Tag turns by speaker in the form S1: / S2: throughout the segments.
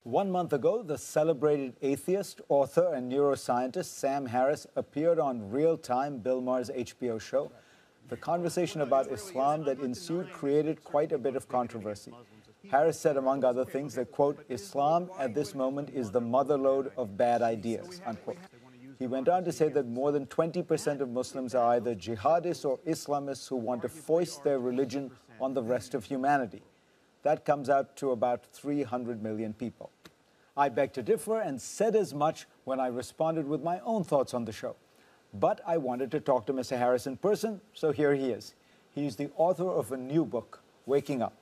S1: 1 month ago, the celebrated atheist, author, and neuroscientist Sam Harris appeared on Real-Time, Bill Maher's HBO show. The conversation about Islam that ensued created quite a bit of controversy. Harris said, among other things, that, quote, Islam at this moment is the motherlode of bad ideas, unquote. He went on to say that more than 20% of Muslims are either jihadists or Islamists who want to foist their religion on the rest of humanity. That comes out to about 300 million people. I beg to differ and said as much when I responded with my own thoughts on the show. But I wanted to talk to Mr. Harris in person, so here he is. He's the author of a new book, Waking Up,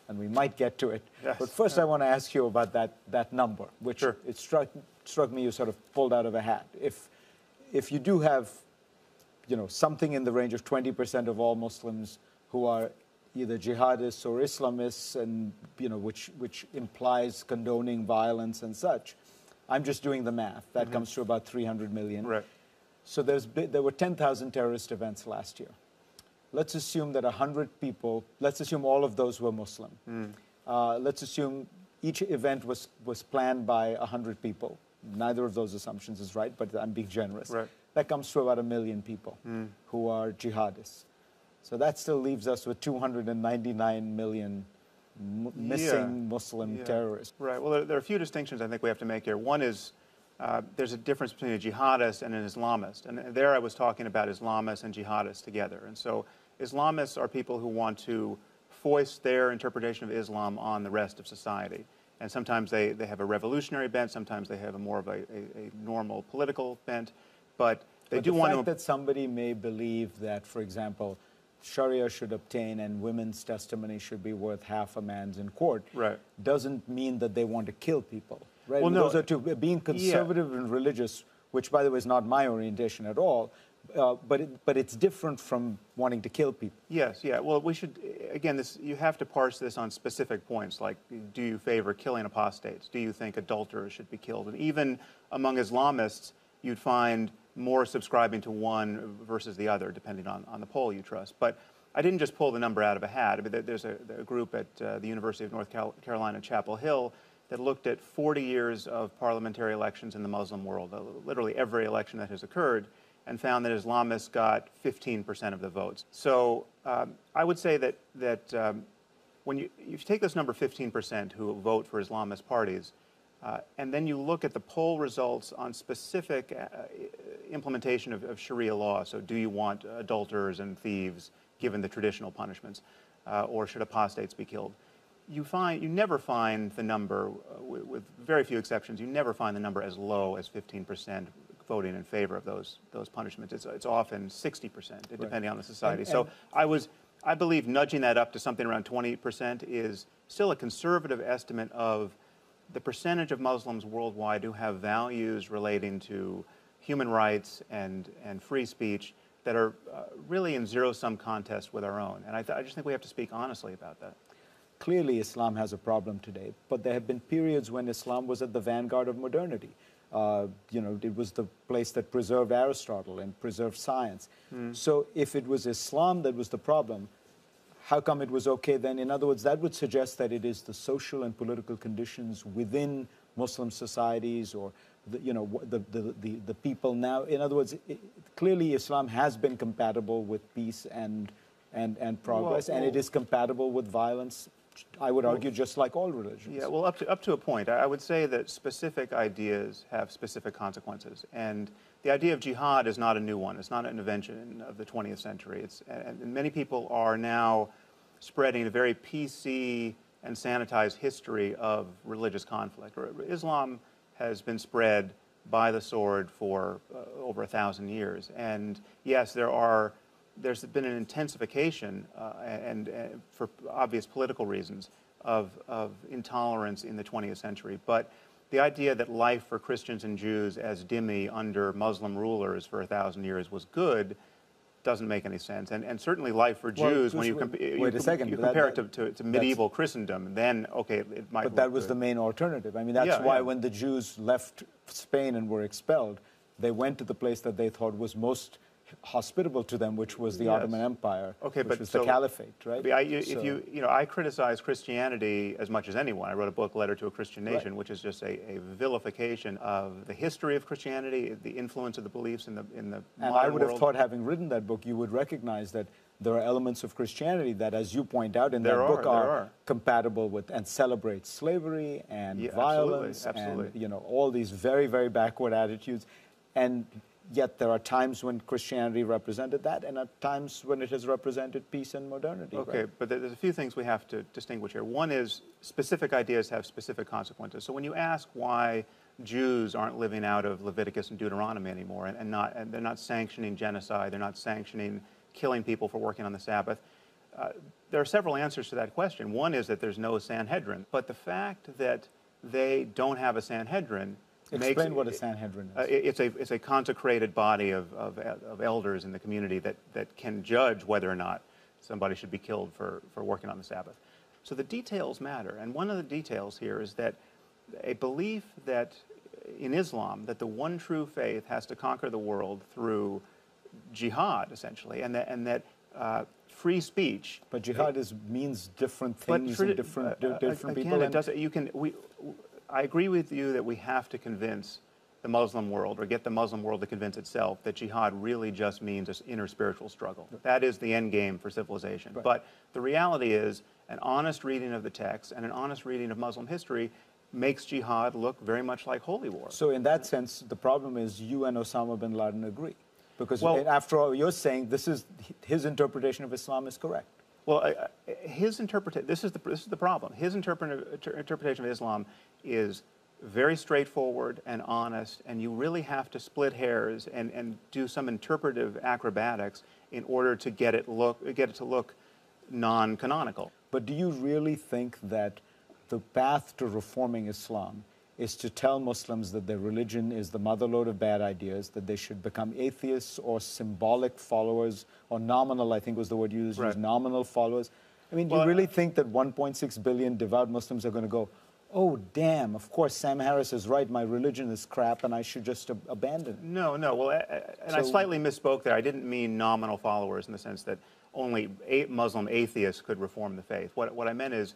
S1: and we might get to it.
S2: Yes.
S1: But first I want to ask you about that number, which
S2: Sure.
S1: it struck me you sort of pulled out of a hat. If you do have, something in the range of 20% of all Muslims who are either jihadists or Islamists, and which implies condoning violence and such. I'm just doing the math. That comes to about 300 million.
S2: Right.
S1: So there were 10,000 terrorist events last year. Let's assume that 100 people. Let's assume all of those were Muslim. Let's assume each event was planned by 100 people. Neither of those assumptions is right, but I'm being generous.
S2: Right.
S1: That comes to about 1 million people who are jihadists. So that still leaves us with 299 million missing Muslim terrorists.
S2: Right. Well, there are a few distinctions I think we have to make here. One is there's a difference between a jihadist and an Islamist. And there I was talking about Islamists and jihadists together. And so Islamists are people who want to foist their interpretation of Islam on the rest of society. And sometimes they have a revolutionary bent, sometimes they have more of a normal political bent. But they do want to...
S1: The fact that somebody may believe that, for example, Sharia should obtain and women's testimony should be worth half a man's in court,
S2: right,
S1: doesn't mean that they want to kill people. Right?
S2: Well, no.
S1: Those are two. Being conservative and religious, which, by the way, is not my orientation at all, but it's different from wanting to kill people.
S2: Yes, yeah. Well, we should, again, you have to parse this on specific points, like, do you favor killing apostates? Do you think adulterers should be killed? And even among Islamists, you'd find more subscribing to one versus the other, depending on the poll you trust. But I didn't just pull the number out of a hat. I mean, there's a group at the University of North Carolina, Chapel Hill, that looked at 40 years of parliamentary elections in the Muslim world, literally every election that has occurred, and found that Islamists got 15% of the votes. So I would say that when if you take this number 15% who vote for Islamist parties, and then you look at the poll results on specific implementation of Sharia law. So do you want adulterers and thieves given the traditional punishments, or should apostates be killed? You never find the number, with very few exceptions, you never find the number as low as 15% voting in favor of those punishments. It's often 60%, depending on the society. So I believe nudging that up to something around 20% is still a conservative estimate of the percentage of Muslims worldwide who have values relating to human rights and free speech that are really in zero-sum contest with our own. And I just think we have to speak honestly about that.
S1: Clearly, Islam has a problem today, but there have been periods when Islam was at the vanguard of modernity. It was the place that preserved Aristotle and preserved science. So if it was Islam that was the problem, how come it was okay then? In other words, that would suggest that it is the social and political conditions within Muslim societies, or the people now. In other words, clearly Islam has been compatible with peace and progress, and it is compatible with violence, I would argue, just like all religions.
S2: Yeah, well, up to a point. I would say that specific ideas have specific consequences. And the idea of jihad is not a new one. It's not an invention of the 20th century. And many people are now spreading a very PC and sanitized history of religious conflict. Islam has been spread by the sword for over 1,000 years. And yes, there's been an intensification, and for obvious political reasons, of intolerance in the 20th century. But the idea that life for Christians and Jews as dhimmi under Muslim rulers for 1,000 years was good doesn't make any sense. And certainly life for Jews, when you compare it to medieval Christendom, then, okay, it might work.
S1: But that was the main alternative. I mean, that's why when the Jews left Spain and were expelled, they went to the place that they thought was most hospitable to them, which was the
S2: Yes.
S1: Ottoman Empire,
S2: Okay,
S1: which
S2: but
S1: was
S2: so-
S1: the caliphate, right?
S2: I criticize Christianity as much as anyone. I wrote a book, Letter to a Christian Nation,
S1: Right.
S2: which is just a vilification of the history of Christianity, the influence of the beliefs in the
S1: And
S2: modern
S1: I would have
S2: world.
S1: thought, having written that book, you would recognize that there are elements of Christianity that, as you point out in that book,
S2: there
S1: are
S2: are.
S1: compatible with and celebrate slavery and
S2: Yeah,
S1: violence
S2: absolutely.
S1: and all these very, very backward attitudes. And yet there are times when Christianity represented that, and at times when it has represented peace and modernity.
S2: Okay,
S1: right?
S2: but there's a few things we have to distinguish here. One is specific ideas have specific consequences. So when you ask why Jews aren't living out of Leviticus and Deuteronomy anymore, and they're not sanctioning genocide, they're not sanctioning killing people for working on the Sabbath, there are several answers to that question. One is that there's no Sanhedrin, but the fact that they don't have a Sanhedrin
S1: Explain what a Sanhedrin is.
S2: it's a consecrated body of elders in the community that can judge whether or not somebody should be killed for working on the Sabbath. So the details matter, and one of the details here is that a belief that in Islam that the one true faith has to conquer the world through jihad, essentially, and that free speech.
S1: But jihad means different things in different
S2: Again,
S1: people.
S2: it does. I agree with you that we have to convince the Muslim world, or get the Muslim world to convince itself, that jihad really just means this inner spiritual struggle. That is the end game for civilization.
S1: Right.
S2: But the reality is, an honest reading of the text and an honest reading of Muslim history makes jihad look very much like holy war.
S1: So in that sense, the problem is you and Osama bin Laden agree. Because
S2: Well,
S1: after all, you're saying his interpretation of Islam is correct.
S2: Well, his interpretation, this is the problem. His interpretation of Islam is very straightforward and honest, and you really have to split hairs and do some interpretive acrobatics in order to get it to look non-canonical.
S1: But do you really think that the path to reforming Islam is to tell Muslims that their religion is the motherlode of bad ideas, that they should become atheists or symbolic followers, or nominal, I think was the word you used,
S2: Right.
S1: nominal followers? I mean, do
S2: Well,
S1: you really think that 1.6 billion devout Muslims are going to go, oh, damn, of course, Sam Harris is right, my religion is crap, and I should just abandon it?
S2: No. Well, I slightly misspoke there. I didn't mean nominal followers in the sense that only Muslim atheists could reform the faith. What I meant is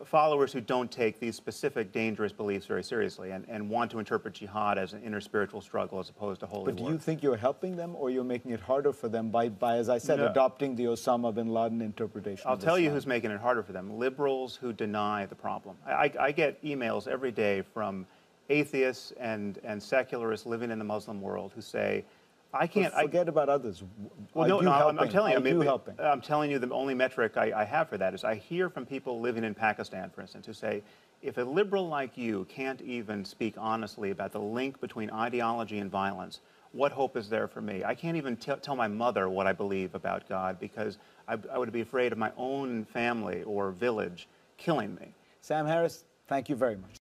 S2: followers who don't take these specific dangerous beliefs very seriously and want to interpret jihad as an inner spiritual struggle as opposed to holy war.
S1: But do you think you're helping them, or you're making it harder for them by as I said,
S2: No.
S1: adopting the Osama bin Laden interpretation?
S2: I'll
S1: of
S2: tell you
S1: Islam?
S2: who's making it harder for them. Liberals who deny the problem. I get emails every day from atheists and secularists living in the Muslim world who say, I can't...
S1: Forget about others.
S2: Well,
S1: Are you helping?
S2: I'm telling you.
S1: Are you helping?
S2: I'm telling you the only metric I have for that is I hear from people living in Pakistan, for instance, who say, if a liberal like you can't even speak honestly about the link between ideology and violence, what hope is there for me? I can't even tell my mother what I believe about God because I would be afraid of my own family or village killing me.
S1: Sam Harris, thank you very much.